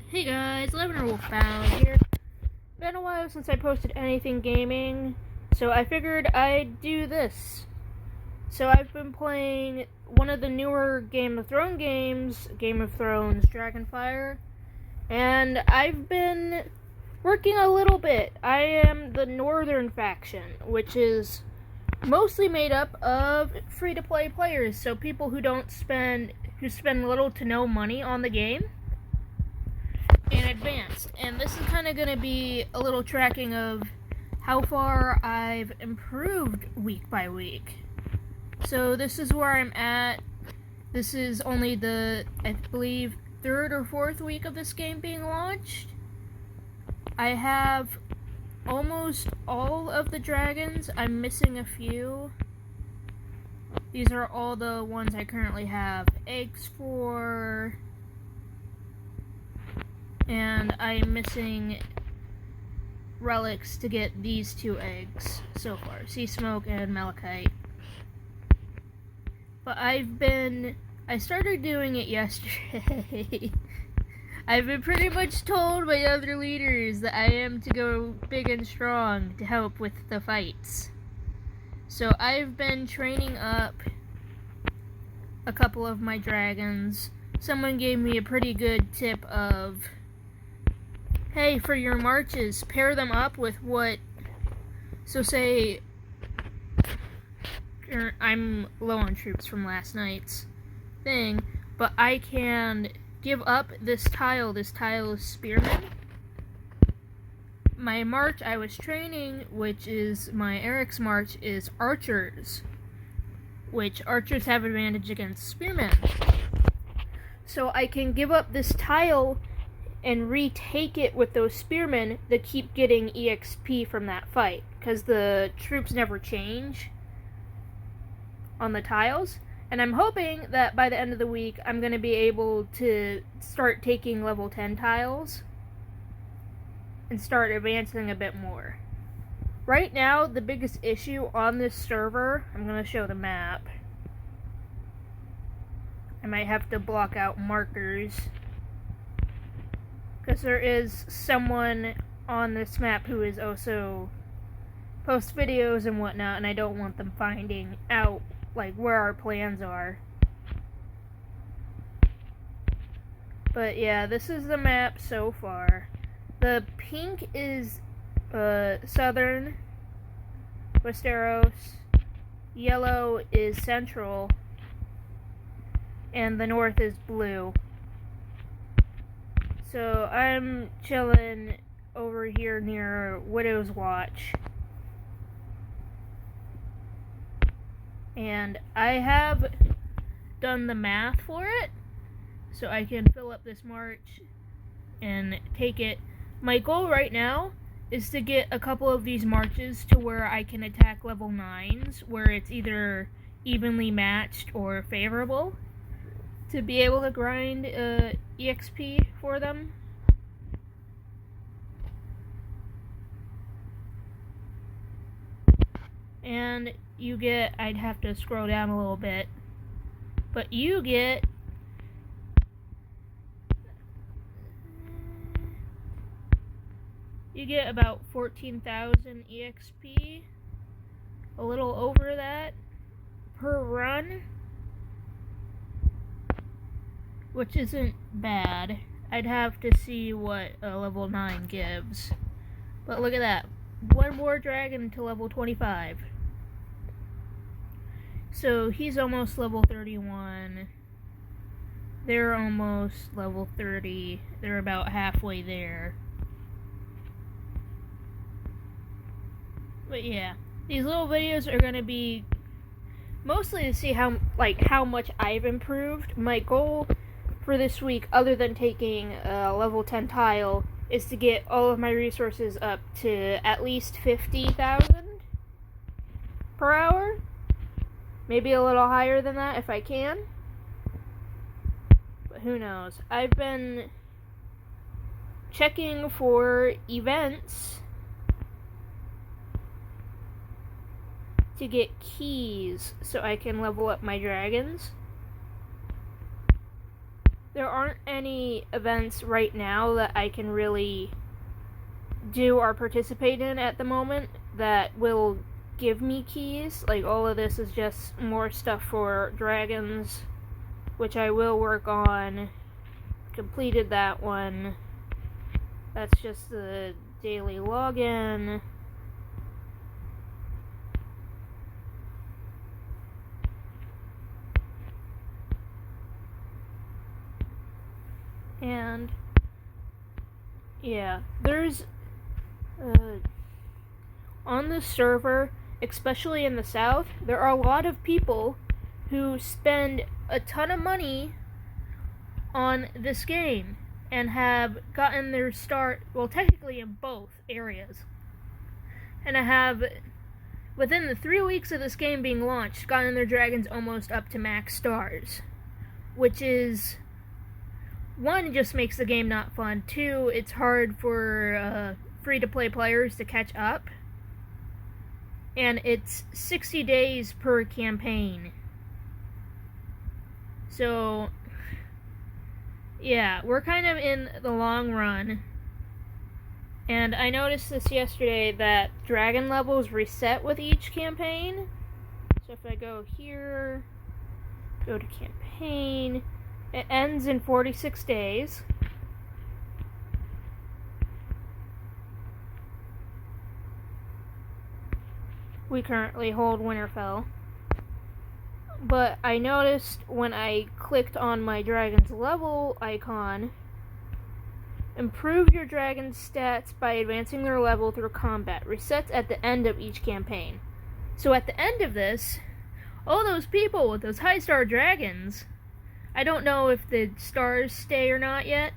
Hey guys, Wolfbound here. Been a while since I posted anything gaming, so I figured I'd do this. So I've been playing one of the newer Game of Thrones games, Game of Thrones Dragonfire, and I've been working a little bit. I am the Northern faction, which is mostly made up of free-to-play players, so people who spend little to no money on the game in advanced. And this is kind of going to be a little tracking of how far I've improved week by week. So this is where I'm at. This is only the, I believe, third or fourth week of this game being launched. I have almost all of the dragons. I'm missing a few. These are all the ones I currently have eggs for. And I'm missing relics to get these 2 eggs so far. Sea Smoke and Malachite. But I started doing it yesterday. I've been pretty much told by other leaders that I am to go big and strong to help with the fights. So I've been training up a couple of my dragons. Someone gave me a pretty good tip of, hey, for your marches, pair them up with what, so say, I'm low on troops from last night's thing, but I can give up this tile is spearmen. My march I was training, which is my Eric's march, is archers, which archers have advantage against spearmen. So I can give up this tile and retake it with those spearmen that keep getting EXP from that fight, because the troops never change on the tiles. And I'm hoping that by the end of the week I'm going to be able to start taking level 10 tiles and start advancing a bit more. Right now, the biggest issue on this server, I'm going to show the map. I might have to block out markers, because there is someone on this map who is also posts videos and whatnot, and I don't want them finding out like where our plans are. But yeah, this is the map so far. The pink is southern Westeros, yellow is central, and the north is blue. So I'm chilling over here near Widow's Watch. And I have done the math for it, so I can fill up this march and take it. My goal right now is to get a couple of these marches to where I can attack level 9s, where it's either evenly matched or favorable, to be able to grind EXP for them. And you get, I'd have to scroll down a little bit, but you get about 14,000 EXP, a little over that per run, which isn't bad. I'd have to see what a level 9 gives. But look at that. One more dragon to level 25. So he's almost level 31. They're almost level 30. They're about halfway there. But yeah, these little videos are going to be mostly to see how much I've improved. My goal for this week, other than taking a level 10 tile, is to get all of my resources up to at least 50,000 per hour. Maybe a little higher than that if I can. But who knows. I've been checking for events to get keys so I can level up my dragons. there aren't any events right now that I can really do or participate in at the moment that will give me keys. Like, all of this is just more stuff for dragons, which I will work on. Completed that one. That's just the daily login. And yeah, there's on this server, especially in the south, there are a lot of people who spend a ton of money on this game and have gotten their start, well, technically in both areas, and I have, within the 3 weeks of this game being launched, gotten their dragons almost up to max stars, which is, one, just makes the game not fun. Two, it's hard for free-to-play players to catch up. And it's 60 days per campaign. So, yeah, we're kind of in the long run. And I noticed this yesterday that dragon levels reset with each campaign. So if I go here, go to campaign, it ends in 46 days. We currently hold Winterfell. But I noticed when I clicked on my dragon's level icon, improve your dragon's stats by advancing their level through combat. Resets at the end of each campaign. So at the end of this, all those people with those high star dragons, I don't know if the stars stay or not yet.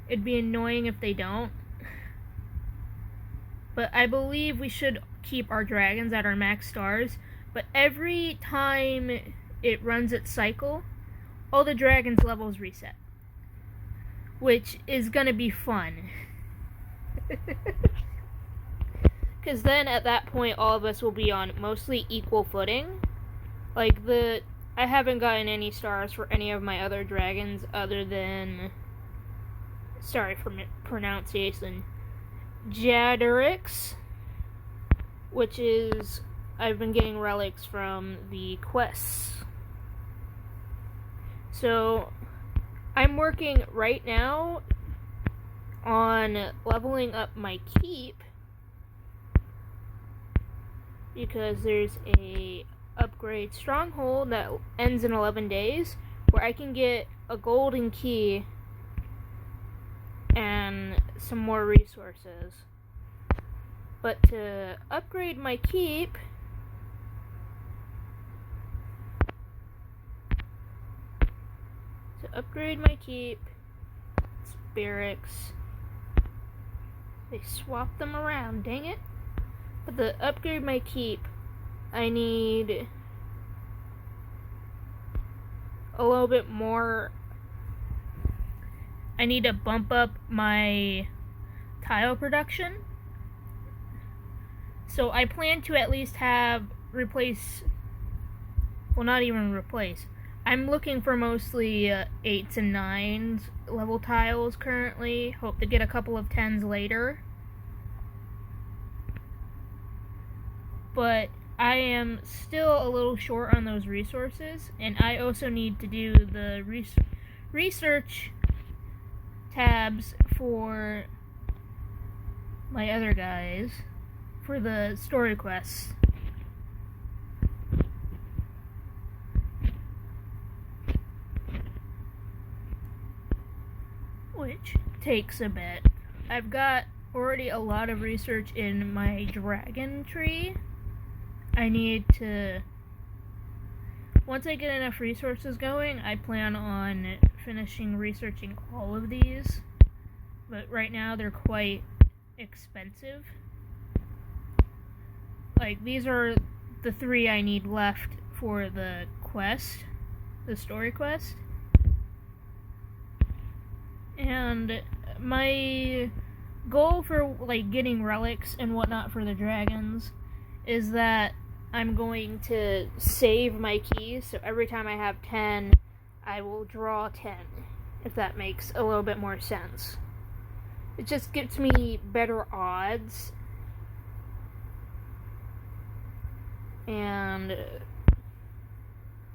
It'd be annoying if they don't. But I believe we should keep our dragons at our max stars. But every time it runs its cycle, all the dragons' levels reset. Which is gonna be fun. Because then at that point, all of us will be on mostly equal footing. Like, I haven't gotten any stars for any of my other dragons other than, sorry for pronunciation, Jaderix, which is, I've been getting relics from the quests. So, I'm working right now on leveling up my keep, because there's a upgrade stronghold that ends in 11 days, where I can get a golden key and some more resources. But to upgrade my keep, it's barracks. They swapped them around, dang it. But to upgrade my keep, I need a little bit more. I need to bump up my tile production. So I plan to at least not even replace. I'm looking for mostly 8s and 9s level tiles currently. Hope to get a couple of 10s later. But I am still a little short on those resources, and I also need to do the research tabs for my other guys for the story quests. Which takes a bit. I've got already a lot of research in my dragon tree. I need to, once I get enough resources going, I plan on finishing researching all of these. But right now they're quite expensive. Like, these are the 3 I need left for the quest, the story quest. And my goal for, like, getting relics and whatnot for the dragons is that I'm going to save my keys, so every time I have 10, I will draw 10, if that makes a little bit more sense. It just gives me better odds. And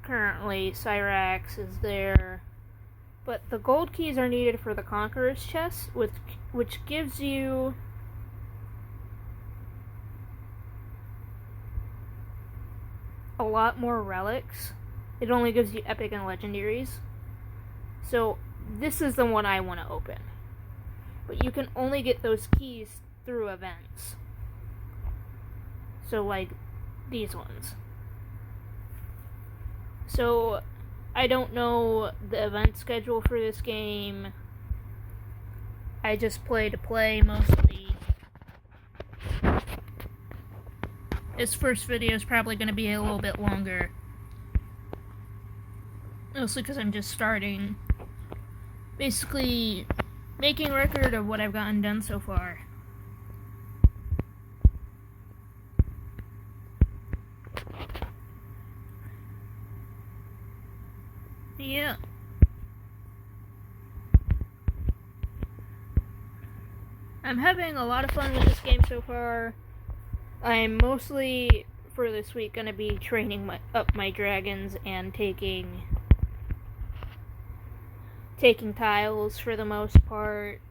currently Cyrax is there. But the gold keys are needed for the Conqueror's chest, which gives you a lot more relics. It only gives you epic and legendaries. So this is the one I want to open. But you can only get those keys through events. So like these ones. So I don't know the event schedule for this game. I just play to play mostly. This first video is probably going to be a little bit longer. Mostly because I'm just starting. Basically, making record of what I've gotten done so far. Yeah. I'm having a lot of fun with this game so far. I'm mostly, for this week, going to be training up my dragons and taking tiles for the most part.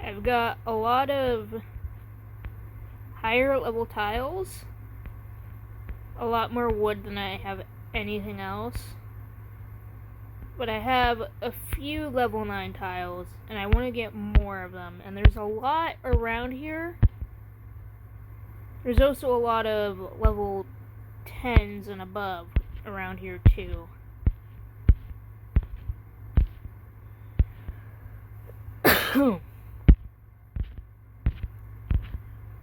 I've got a lot of higher level tiles. A lot more wood than I have anything else. But I have a few level 9 tiles, and I want to get more of them. And there's a lot around here. There's also a lot of level 10s and above around here too.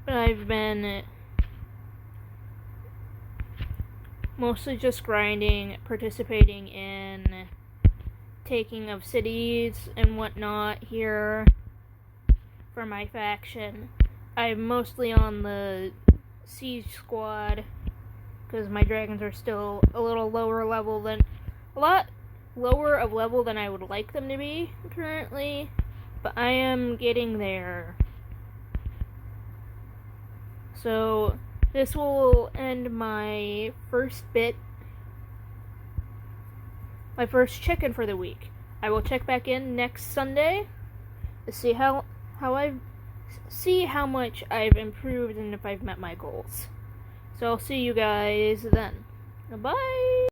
But I've been mostly just grinding, participating in taking of cities and whatnot here for my faction. I'm mostly on the siege squad because my dragons are still a lot lower of level than I would like them to be currently, but I am getting there. So this will end my first check-in for the week. I will check back in next Sunday to see how much I've improved and if I've met my goals. So I'll see you guys then. Bye!